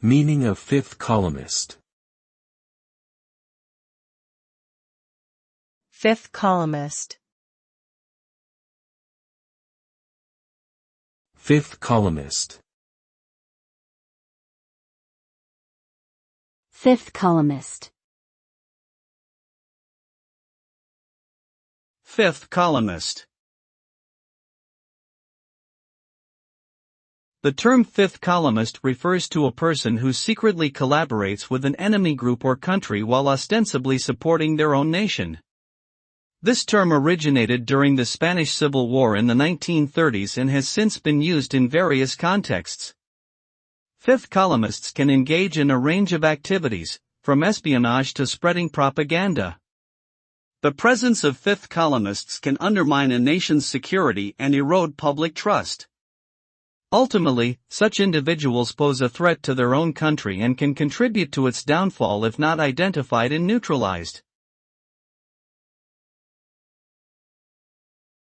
Meaning of fifth columnist. Fifth columnist. Fifth columnist. Fifth columnist. Fifth columnist. The term fifth columnist refers to a person who secretly collaborates with an enemy group or country while ostensibly supporting their own nation. This term originated during the Spanish Civil War in the 1930s and has since been used in various contexts. Fifth columnists can engage in a range of activities, from espionage to spreading propaganda. The presence of fifth columnists can undermine a nation's security and erode public trust. Ultimately, such individuals pose a threat to their own country and can contribute to its downfall if not identified and neutralized.